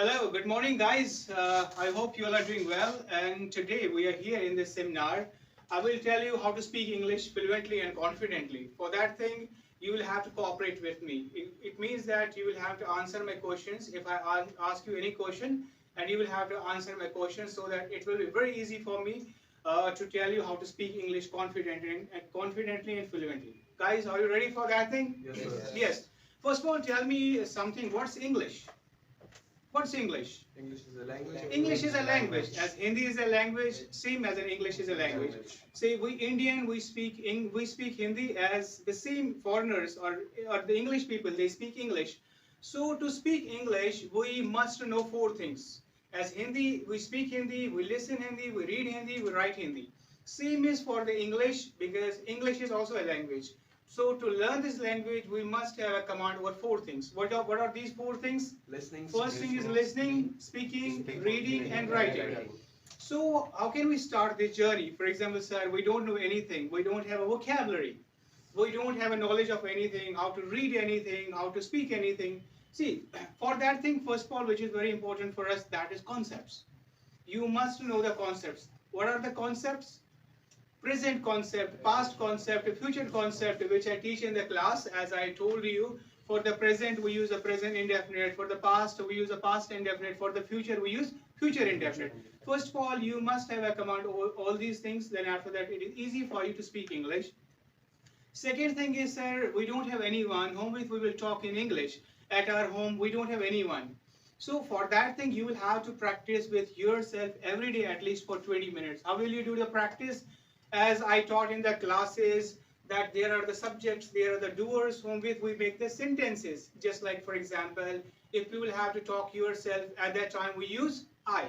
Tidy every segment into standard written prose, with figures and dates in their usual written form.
Hello, good morning, guys. I hope you all are doing well. And today we are here in this seminar. I will tell you how to speak English fluently and confidently. For that thing, you will have to cooperate with me. It means that you will have to answer my questions if I ask you any question, and you will have to answer my questions so that it will be very easy for me to tell you how to speak English confidently and fluently. Guys, are you ready for that thing? Yes, sir. Yes. First of all, tell me something. What's English? What's English? English is a language. English is a language, as Hindi is a language, same as an English is a language. Say we Indian, we speak Hindi as the same foreigners or the English people, they speak English. So to speak English, we must know four things. As Hindi, we speak Hindi, we listen Hindi, we read Hindi, we write Hindi. Same is for the English because English is also a language. So to learn this language, we must have a command over four things. What are these four things? Listening. First thing is listening, speaking, reading, and writing. So how can we start this journey? For example, sir, we don't know anything. We don't have a vocabulary. We don't have a knowledge of anything, how to read anything, how to speak anything. See, for that thing, first of all, which is very important for us, that is concepts. You must know the concepts. What are the concepts? Present concept, past concept, future concept, which I teach in the class. As I told you, for the present we use a present indefinite, for the past we use a past indefinite, for the future we use future indefinite. First of all, you must have a command over all these things, then after that it is easy for you to speak English. Second thing is, sir, we don't have anyone whom with we will talk in English. At our home, we don't have anyone. So for that thing, you will have to practice with yourself every day at least for 20 minutes. How will you do the practice? As I taught in the classes, that there are the subjects, there are the doers whom with we make the sentences. Just like, for example, if you will have to talk yourself, at that time we use I.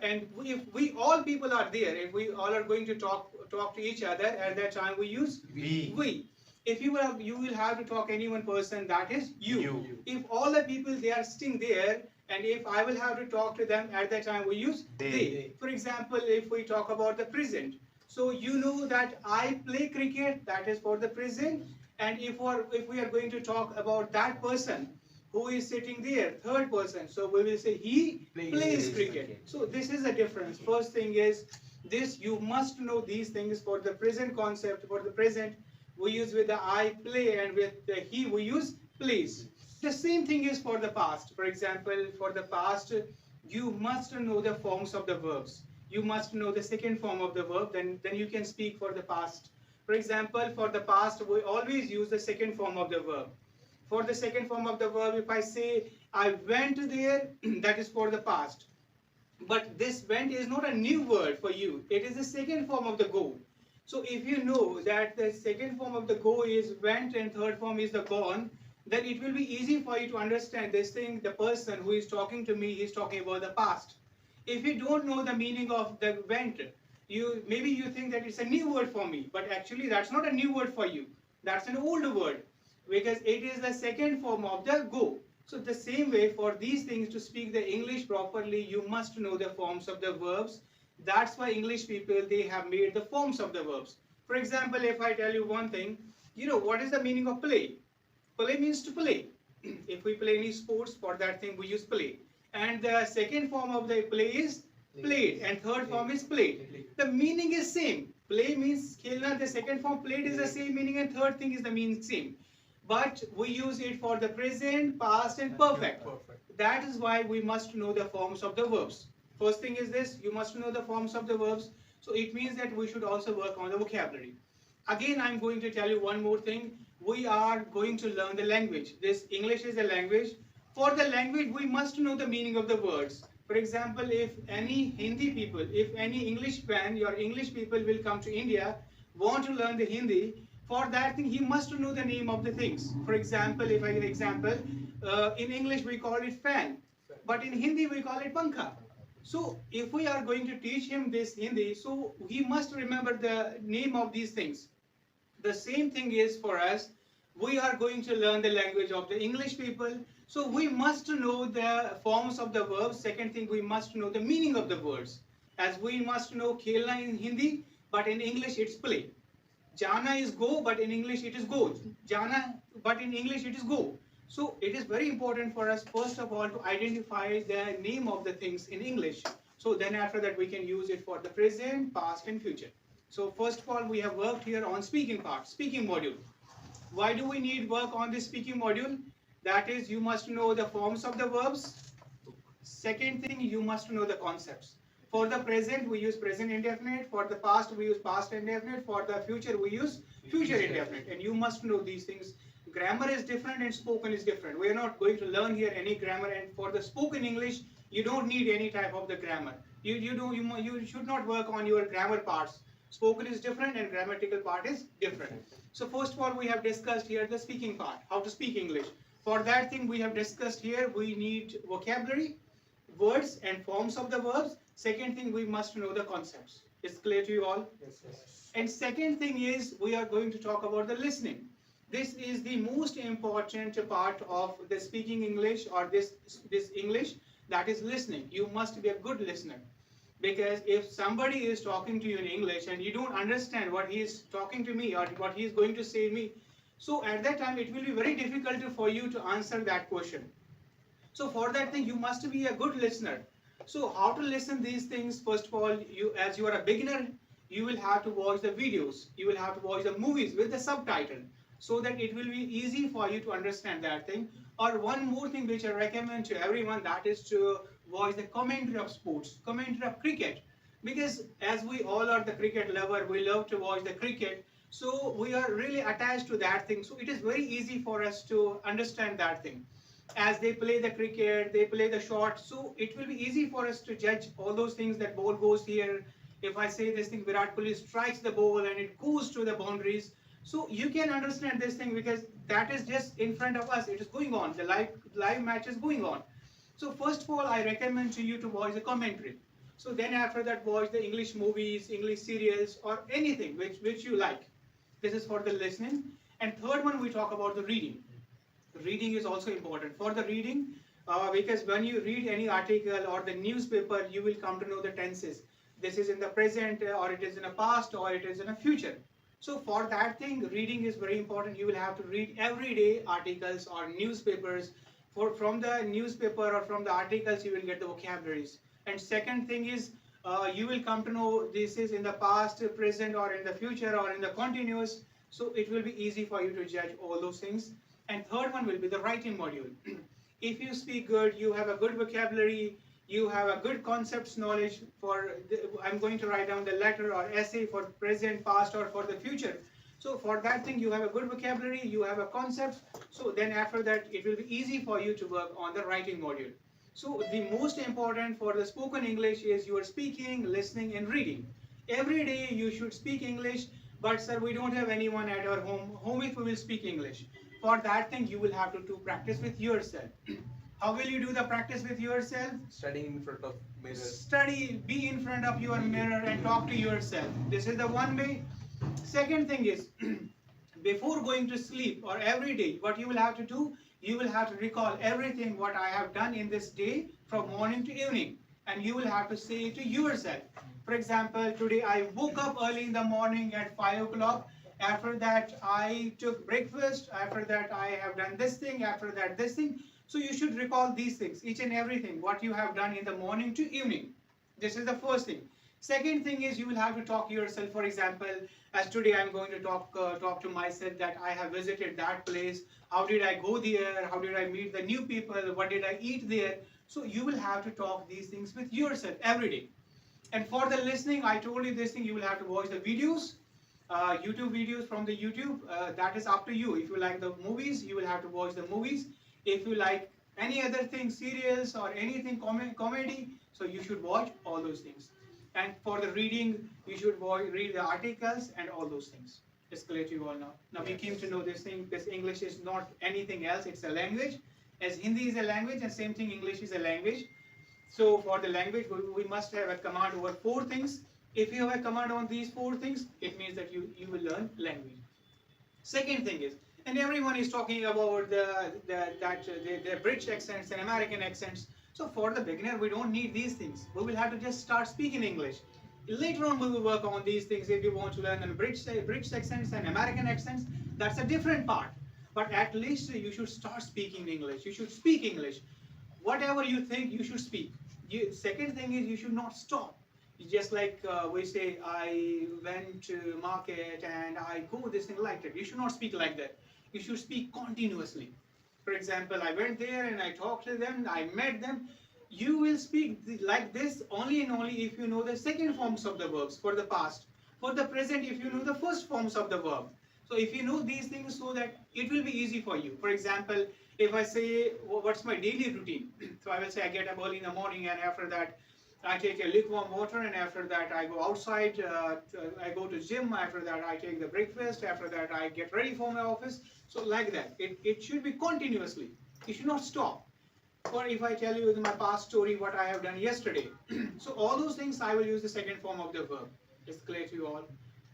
And if we all people are there, if we all are going to talk to each other, at that time we use we. If you will have to talk any one person, that is you. If all the people they are sitting there, and if I will have to talk to them, at that time we use they. For example, if we talk about the present, so you know that I play cricket, that is for the present. And if we are going to talk about that person who is sitting there, third person, so we will say he plays cricket. So this is the difference. First thing is this, you must know these things. For the present concept, for the present we use with the I play, and with the he we use plays. The same thing is for the past. For example, for the past, you must know the forms of the verbs. You must know the second form of the verb, then you can speak for the past. For example, for the past, we always use the second form of the verb. For the second form of the verb, if I say, I went there, that is for the past. But this went is not a new word for you. It is the second form of the go. So if you know that the second form of the go is went and third form is the gone, then it will be easy for you to understand this thing. The person who is talking to me is talking about the past. If you don't know the meaning of the went, maybe you think that it's a new word for me, but actually that's not a new word for you. That's an old word because it is the second form of the go. So the same way, for these things to speak the English properly, you must know the forms of the verbs. That's why English people, they have made the forms of the verbs. For example, if I tell you one thing, what is the meaning of play? Play means to play. If we play any sports, for that thing we use play. And the second form of the play is played, and third form is played. The meaning is same. Play means khelna, the second form played is the same meaning, and third thing is the meaning same. But we use it for the present, past, and perfect. That is why we must know the forms of the verbs. First thing is this, you must know the forms of the verbs. So it means that we should also work on the vocabulary. Again, I'm going to tell you one more thing. We are going to learn the language. This English is a language. For the language, we must know the meaning of the words. For example, if any Hindi people, if any English fan, your English people will come to India, want to learn the Hindi, for that thing, he must know the name of the things. For example, if I give an example, in English we call it fan, but in Hindi we call it pankha. So if we are going to teach him this Hindi, so he must remember the name of these things. The same thing is for us. We are going to learn the language of the English people. So we must know the forms of the verbs. Second thing, we must know the meaning of the words. As we must know khelna in Hindi, but in English it's play. Jana is go, but in English it is go. Jana, but in English it is go. So it is very important for us, first of all, to identify the name of the things in English. So then after that, we can use it for the present, past, and future. So first of all, we have worked here on speaking part, speaking module. Why do we need work on this speaking module? That is, you must know the forms of the verbs. Second thing, you must know the concepts. For the present, we use present indefinite. For the past, we use past indefinite. For the future, we use future indefinite. And you must know these things. Grammar is different and spoken is different. We are not going to learn here any grammar. And for the spoken English, you don't need any type of the grammar. You should not work on your grammar parts. Spoken is different and grammatical part is different. So first of all, we have discussed here the speaking part, how to speak English. For that thing we have discussed here, we need vocabulary, words and forms of the verbs. Second thing, we must know the concepts. Is clear to you all? Yes, yes. And second thing is, we are going to talk about the listening. This is the most important part of the speaking English, or this English, that is listening. You must be a good listener. Because if somebody is talking to you in English and you don't understand what he is talking to me or what he is going to say to me, so at that time it will be very difficult for you to answer that question. So for that thing, you must be a good listener. So how to listen these things? First of all, as you are a beginner, you will have to watch the videos. You will have to watch the movies with the subtitle, so that it will be easy for you to understand that thing. Or one more thing which I recommend to everyone, that is to watch the commentary of sports, commentary of cricket. Because as we all are the cricket lover, we love to watch the cricket. So we are really attached to that thing. So it is very easy for us to understand that thing. As they play the cricket, they play the shot, so it will be easy for us to judge all those things, that ball goes here. If I say this thing, Virat Kohli strikes the ball and it goes to the boundaries. So you can understand this thing because that is just in front of us. It is going on. The live match is going on. So first of all, I recommend to you to watch the commentary. So then after that, watch the English movies, English serials, or anything which you like. This is for the listening. And third one, we talk about the reading. Reading is also important. For the reading, because when you read any article or the newspaper, you will come to know the tenses. This is in the present, or it is in the past, or it is in the future. So for that thing, reading is very important. You will have to read every day articles or newspapers. From the newspaper or from the articles, you will get the vocabularies. And second thing is, you will come to know this is in the past, present, or in the future, or in the continuous. So it will be easy for you to judge all those things. And third one will be the writing module. If you speak good, you have a good vocabulary, you have a good concepts knowledge I'm going to write down the letter or essay for present, past, or for the future. So for that thing, you have a good vocabulary, you have a concept. So then after that, it will be easy for you to work on the writing module. So the most important for the spoken English is your speaking, listening, and reading. Every day you should speak English, but sir, we don't have anyone at our home if we will speak English. For that thing, you will have to practice with yourself. How will you do the practice with yourself? Studying in front of mirror. Study, be in front of your mirror and talk to yourself. This is the one way. Second thing is, before going to sleep or every day, what you will have to do, you will have to recall everything what I have done in this day from morning to evening. And you will have to say to yourself. For example, today I woke up early in the morning at 5 o'clock. After that, I took breakfast. After that, I have done this thing. After that, this thing. So you should recall these things, each and everything, what you have done in the morning to evening. This is the first thing. Second thing is, you will have to talk to yourself. For example, as today I'm going to talk to myself that I have visited that place. How did I go there? How did I meet the new people? What did I eat there? So you will have to talk these things with yourself every day. And for the listening, I told you this thing, you will have to watch the videos. YouTube videos from the YouTube, that is up to you. If you like the movies, you will have to watch the movies. If you like any other thing, serials or anything comedy, so you should watch all those things. And for the reading, you should read the articles and all those things. It's clear to you all now. Now we came to know this thing, because English is not anything else, it's a language. As Hindi is a language, and same thing, English is a language. So for the language, we must have a command over 4 things. If you have a command on these 4 things, it means that you will learn language. Second thing is, and everyone is talking about the British accents and American accents. So for the beginner, we don't need these things. We will have to just start speaking English. Later on, we will work on these things. If you want to learn British accents and American accents, that's a different part. But at least you should start speaking English. You should speak English. Whatever you think, you should speak. Second thing is you should not stop. Just like we say, I went to market and I go this thing like that. You should not speak like that. You should speak continuously. For example, I went there and I talked to them, I met them. You will speak like this only and only if you know the second forms of the verbs for the past. For the present, if you know the first forms of the verb. So if you know these things, so that it will be easy for you. For example, if I say, what's my daily routine? So I will say I get up early in the morning, and after that I take a lukewarm water, and after that I go outside, I go to gym, after that I take the breakfast, after that I get ready for my office. So like that, it should be continuously. You should not stop. Or if I tell you my past story, what I have done yesterday. So all those things I will use the second form of the verb. It's clear to you all.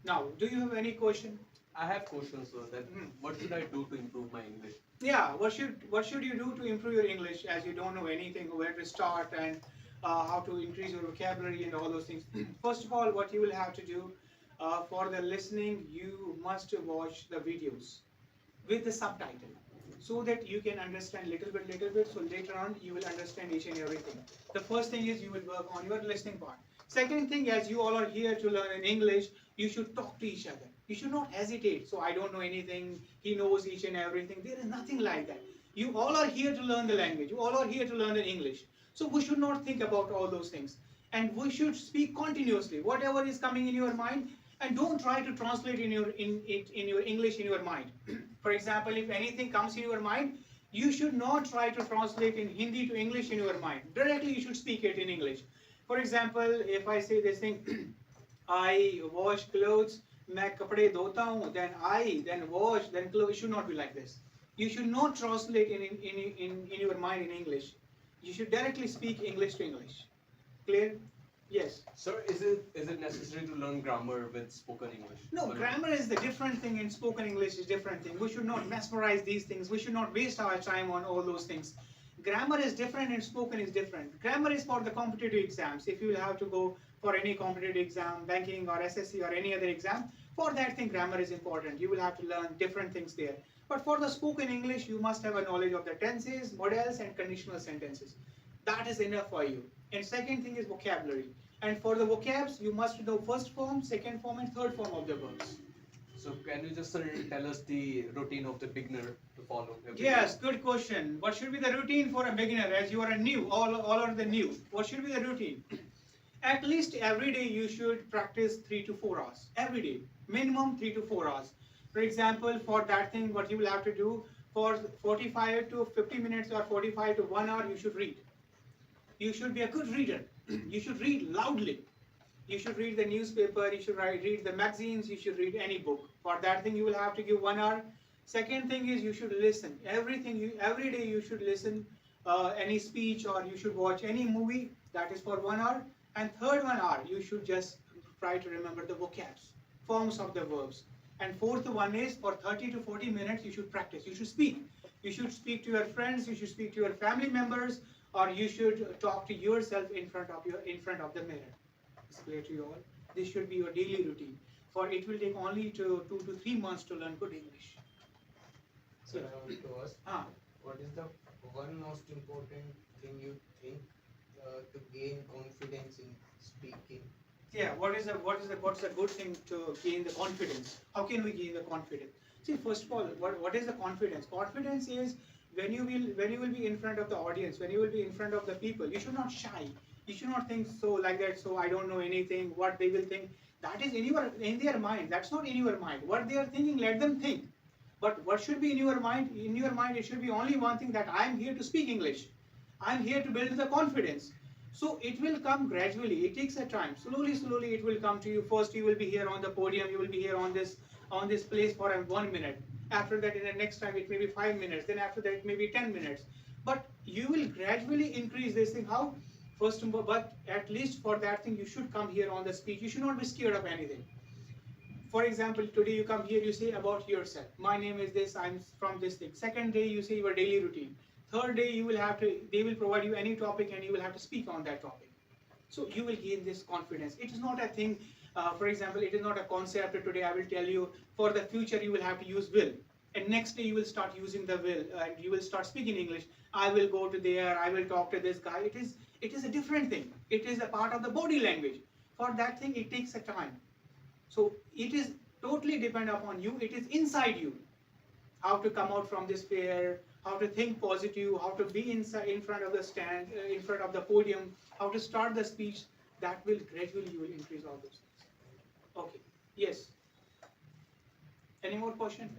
Now, do you have any question? I have questions, sir. That what should I do to improve my English? Yeah, what should you do to improve your English, as you don't know anything, where to start, and how to increase your vocabulary and all those things. First of all, what you will have to do for the listening, you must watch the videos with the subtitle, so that you can understand little bit, so later on you will understand each and everything. The first thing is you will work on your listening part. Second thing, as you all are here to learn in English, you should talk to each other. You should not hesitate. So I don't know anything, he knows each and everything. There is nothing like that. You all are here to learn the language. You all are here to learn the English. So we should not think about all those things. And we should speak continuously. Whatever is coming in your mind, and don't try to translate in your English in your mind. For example, if anything comes in your mind, you should not try to translate in Hindi to English in your mind. Directly you should speak it in English. For example, if I say this thing, I wash clothes, मैं कपड़े धोता हूँ, then wash, then clothes. It should not be like this. You should not translate in your mind in English. You should directly speak English to English. Clear? Yes. Sir, is it necessary to learn grammar with spoken English? No, grammar is the different thing, and spoken English is different thing. We should not mesmerize these things. We should not waste our time on all those things. Grammar is different and spoken is different. Grammar is for the competitive exams. If you will have to go for any competitive exam, banking or SSC or any other exam, for that thing grammar is important. You will have to learn different things there. But for the spoken English, you must have a knowledge of the tenses, models, and conditional sentences. That is enough for you. And second thing is vocabulary. And for the vocabs, you must know first form, second form, and third form of the verbs. So can you just tell us the routine of the beginner to follow? Yes, good question. What should be the routine for a beginner, as you are a new, all are the new? What should be the routine? At least every day you should practice 3 to 4 hours. Every day, minimum 3 to 4 hours. For example, for that thing, what you will have to do, for 45 to 50 minutes or 45 to 1 hour, you should read. You should be a good reader. You should read loudly. You should read the newspaper, you should read the magazines, you should read any book. For that thing, you will have to give 1 hour. Second thing is you should listen. Every day you should listen any speech, or you should watch any movie. That is for 1 hour. And third 1 hour, you should just try to remember the vocabs, forms of the verbs. And fourth one is for 30 to 40 minutes, you should practice. You should speak. You should speak to your friends. You should speak to your family members, or you should talk to yourself in front of the mirror. It's clear to you all. This should be your daily routine. For it will take only 2 to 3 months to learn good English. So I want to ask, what is the one most important thing you think to gain confidence in speaking? Yeah, what's the good thing to gain the confidence? How can we gain the confidence? See, first of all, what is the confidence? Confidence is when you will be in front of the audience, when you will be in front of the people, you should not shy. You should not think so like that. So I don't know anything. What they will think, that is in their mind. That's not in your mind. What they are thinking, let them think. But what should be in your mind? In your mind, it should be only one thing, that I am here to speak English. I am here to build the confidence. So it will come gradually. It takes a time. Slowly, it will come to you. First, you will be here on the podium. You will be here on this place for 1 minute. After that, in the next time, it may be 5 minutes. Then after that, it may be 10 minutes. But you will gradually increase this thing. How? First, but at least for that thing, you should come here on the speech. You should not be scared of anything. For example, today you come here, you say about yourself. My name is this, I'm from this thing. Second day, you say your daily routine. Third day, they will provide you any topic, and you will have to speak on that topic. So you will gain this confidence. It is not a thing, for example, it is not a concept. Today I will tell you, for the future you will have to use will. and next day you will start using the will, and you will start speaking English. I will go to there, I will talk to this guy. It is a different thing. It is a part of the body language. For that thing it takes a time. So it is totally depend upon you. It is inside you, how to come out from this fear, how to think positive, how to be inside in front of the stand, in front of the podium, how to start the speech. That will gradually you will increase all those things. Okay. Yes. Any more question?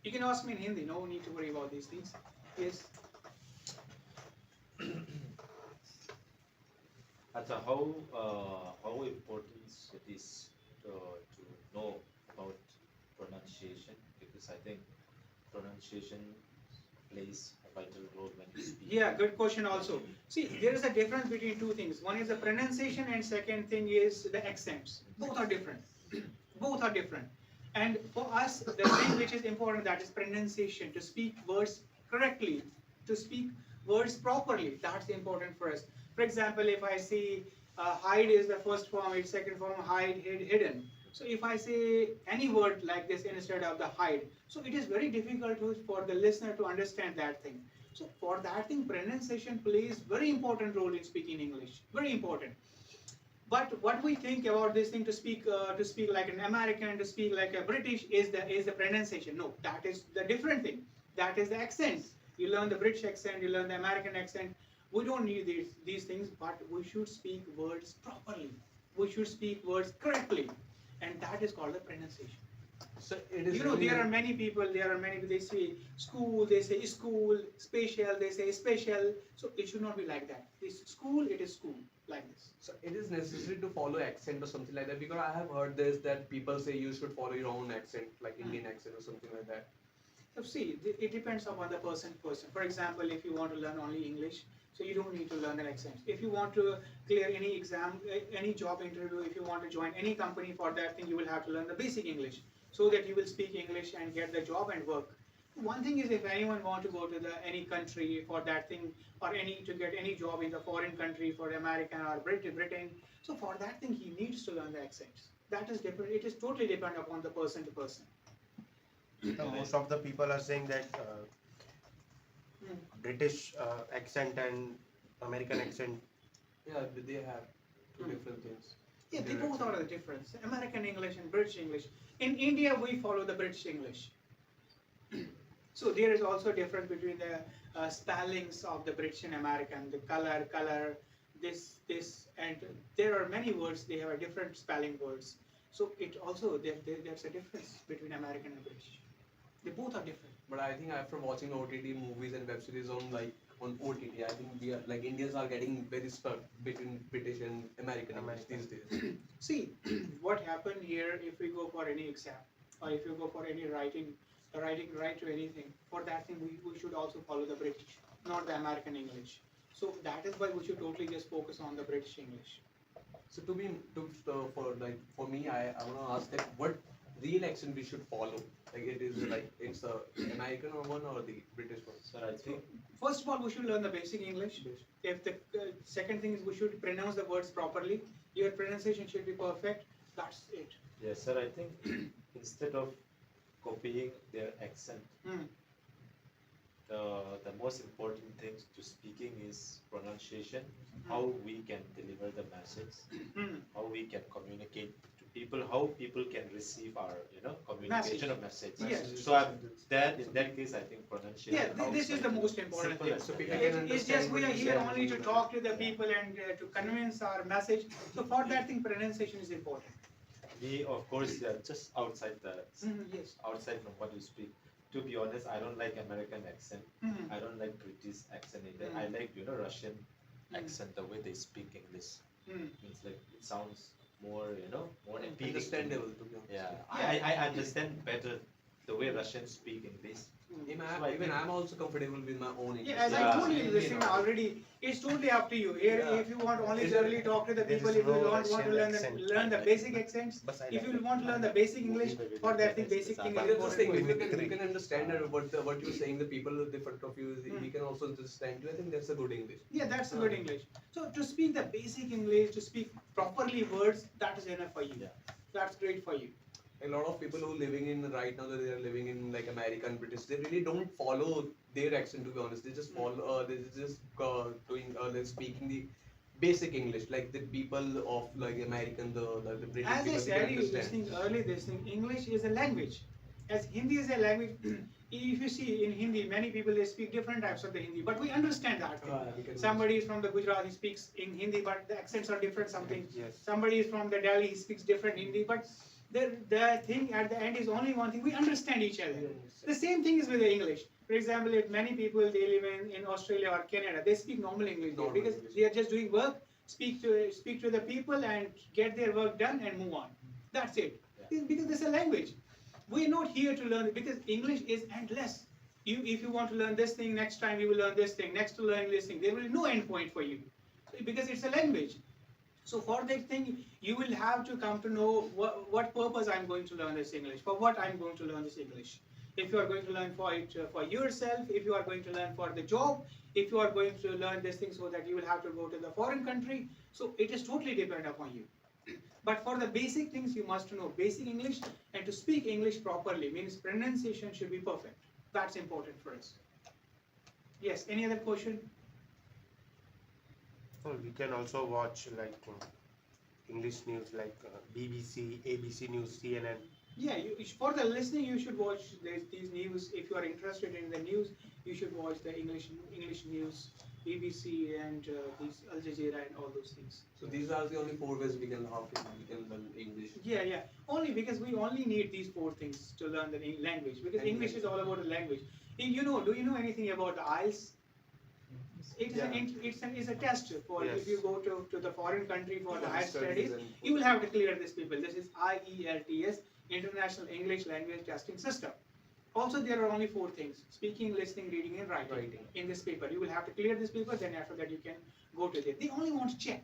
You can ask me in Hindi. No need to worry about these things. Yes. how important it is to know about pronunciation, because I think pronunciation plays a vital role when you speak. Yeah, good question also. See, there is a difference between two things. One is the pronunciation and second thing is the accents. Both are different. Both are different. And for us, the thing which is important, that is pronunciation, to speak words correctly, to speak words properly. That's important for us. For example, if I see hide is the first form, its second form hide, hid, hidden. So if I say any word like this instead of the hide, so it is very difficult for the listener to understand that thing. So for that thing, pronunciation plays very important role in speaking English. Very important. But what we think about this thing, to speak like an American, to speak like a British, is the pronunciation. No, that is the different thing. That is the accent. You learn the British accent, you learn the American accent. We don't need these things, but we should speak words properly. We should speak words correctly, and that is called the pronunciation. So it is There are many people, they say school, they say school, spatial, they say special. So it should not be like that. This school, it is school, like this. So it is necessary to follow accent or something like that, because I have heard this that people say you should follow your own accent, like Indian accent or something like that. So see, it depends upon the person. For example, if you want to learn only English, so you don't need to learn an accent. If you want to clear any exam, any job interview, if you want to join any company, for that thing you will have to learn the basic English, so that you will speak English and get the job and work. One thing is, if anyone want to go to any country for that thing, or to get any job in the foreign country, for American or Britain, so for that thing he needs to learn the accents. That is different. It is totally dependent upon the person to person. Most of the people are saying that British accent and American accent. Yeah, but they have two different things. Yeah, they both are the difference. American English and British English. In India, we follow the British English. So there is also a difference between the spellings of the British and American, the color, this, and there are many words, they have a different spelling words. So it also, there's a difference between American and British. They both are different. But I think after watching OTT movies and web series on OTT, I think we are like Indians are getting very stuck between British and American English these days. See, what happened here, if we go for any exam, or if you go for any writing right to anything, for that thing we should also follow the British, not the American English. So that is why we should totally just focus on the British English. So for me, I want to ask that what real accent we should follow. Like it's the American one or the British one. So I think First of all, we should learn the basic English. If the second thing is, we should pronounce the words properly. Your pronunciation should be perfect. That's it. yes, sir. I think instead of copying their accent, the most important thing to speaking is pronunciation. How we can deliver the message, how we can communicate to people, how people can receive our communication of message. Yes. So in that case, I think pronunciation. Yeah, how this is the most important simple thing. as So that. people can It's just we are here understand only to what talk to the people and to convince our message. So for that thing, pronunciation is important. We, of course, are just outside Yes. outside from what you speak. To be honest, I don't like American accent. Mhm. I don't like British accent either. I like Russian accent, the way they speak English. It's like it sounds more more appealing to me. Understandable to be honest. Yeah, I understand better the way Russians speak English. Even I'm also comfortable with my own English. Yeah, as I told you this thing already, it's totally up to you. Here, if you want only generally talk to the There people, is if you no don't want to Russian learn accent. learn the basic accents, But I if like you it. want to learn the basic English, for that thing, basic thing But is that's the thing, important. if you can understand what you're saying, the people with different of you, we can also understand you. I think that's a good English. Yeah, that's good English. So to speak the basic English, to speak properly words, that is enough for you. Yeah. That's great for you. A lot of people who living in right now, that they are living in like American British, they really don't follow their accent, to be honest. They just follow, they just doing, they're speaking the basic English, like the people of like American, the British As I people, they can said, you this understand. thing early, this thing English is a language. As Hindi is a language, if you see in Hindi, many people they speak different types of the Hindi, but we understand that thing. We can Somebody is from the Gujarat, he speaks in Hindi, but the accents are different. Something. Yes. Somebody is from the Delhi, he speaks different Hindi, but the thing at the end is only one thing: we understand each other. The same thing is with the English. For example, if many people they live in Australia or Canada, they speak normal English there Normal because English. they are just doing work, speak to the people and get their work done and move on. That's it. Because this is a language. We're not here to learn it because English is endless. If you want to learn this thing, next time you will learn this thing, next to learn this thing. There will be no end point for you because it's a language. So for that thing, you will have to come to know what purpose I'm going to learn this English, for what I'm going to learn this English. If you are going to learn for it for yourself, if you are going to learn for the job, if you are going to learn this thing so that you will have to go to the foreign country, so it is totally dependent upon you. But for the basic things, you must know basic English, and to speak English properly means pronunciation should be perfect. That's important for us. Yes, any other question? So we can also watch like English news like BBC, ABC News, CNN. Yeah, for the listening, you should watch these news. If you are interested in the news, you should watch the English news, BBC and these Al Jazeera and all those things. So these are the only four ways we can learn English. Yeah. Only because we only need these four things to learn the language. Because English is all about the language. Do you know anything about the IELTS? It's a test for Yes. if you go to the foreign country for the higher Studies studies, and- you will have to clear this people. This is IELTS, International English Language Testing System. Also, there are only four things: speaking, listening, reading, and writing. In this paper, you will have to clear this paper. Then after that, you can go to there. They only want to check: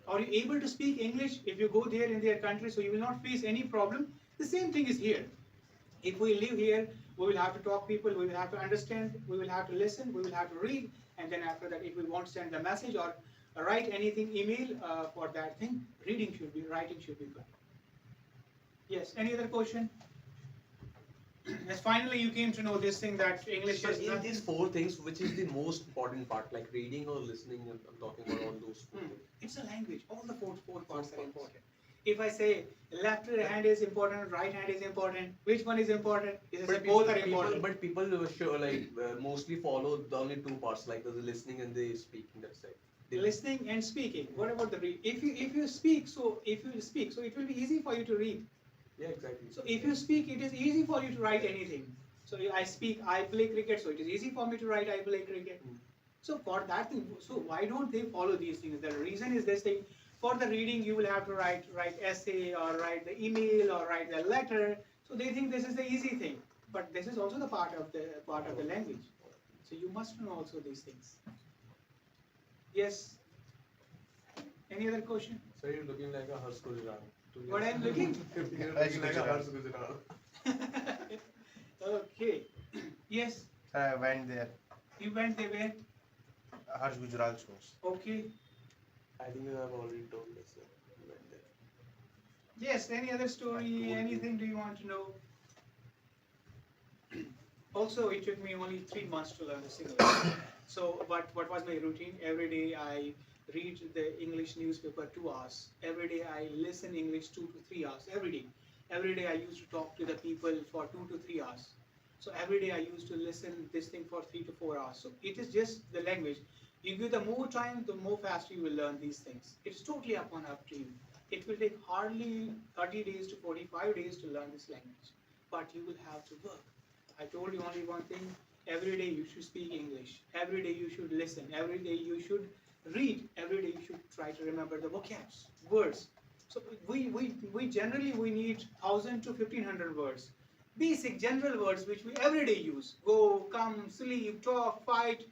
are you able to speak English? If you go there in their country, so you will not face any problem. The same thing is here. If we live here, we will have to talk people, we will have to understand, we will have to listen, we will have to read, and then after that, if we want to send a message or write anything, email for that thing, writing should be good. Yes, any other question? Yes, finally you came to know this thing that English So is in nothing. these four things, which is the most important part, like reading or listening? I'm talking about all those four things. It's a language. All the four parts are important. If I say left hand is important, right hand is important, which one is important? Is it both are important? But people sure, like mostly follow the only two parts, like the listening and the speaking. That's it. Listening and speaking. What about the read? If you speak, so it will be easy for you to read. Yeah, exactly. So if you speak, it is easy for you to write anything. So I speak, I play cricket, so it is easy for me to write, I play cricket. So for that thing, so why don't they follow these things? The reason is this thing. For the reading, you will have to write essay or write the email or write the letter. So they think this is the easy thing, but this is also the part of the language. So you must know also these things. Yes. Any other question? So you're looking like a Harsh Gujarat. What I'm looking? You're looking like a Harsh Gujarat. Okay. Yes. I went there. You went there where? Harsh Gujarat shows. Okay. I think you have already told us. You went there. Yes, any other story, anything do you want to know? Also, it took me only 3 months to learn this English. So, but what was my routine? Every day I read the English newspaper 2 hours. Every day I listen English 2 to 3 hours. Every day. Every day I used to talk to the people for 2 to 3 hours. So every day I used to listen this thing for 3 to 4 hours. So it is just the language. You give the more time, the more fast you will learn these things. It's totally up to you. It will take hardly 30 days to 45 days to learn this language. But you will have to work. I told you only one thing. Every day you should speak English. Every day you should listen. Every day you should read. Every day you should try to remember the vocabs, words. So we generally need 1,000 to 1,500 words. Basic general words which we every day use. Go, come, sleep, talk, fight,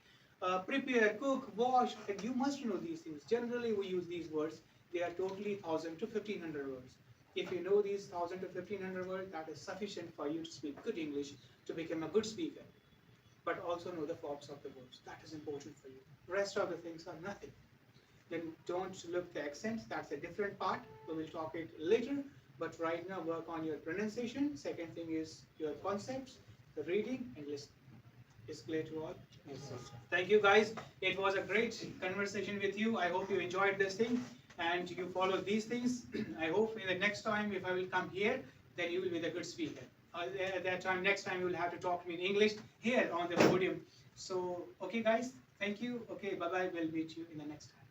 prepare, cook, wash. And you must know these things. Generally we use these words. They are totally 1,000 to 1,500 words. If you know these 1,000 to 1,500 words, that is sufficient for you to speak good English, to become a good speaker. But also know the forms of the words. That is important for you. Rest of the things are nothing. Then don't look the accents. That's a different part. We will talk it later. But right now, work on your pronunciation. Second thing is your concepts, the reading and listening. Is clear to all? Yes, sir. Thank you, guys. It was a great conversation with you. I hope you enjoyed this thing and you follow these things. I hope in the next time, if I will come here, then you will be the good speaker. At that time, next time, you will have to talk to me in English here on the podium. So, okay, guys. Thank you. Okay, bye bye. We'll meet you in the next time.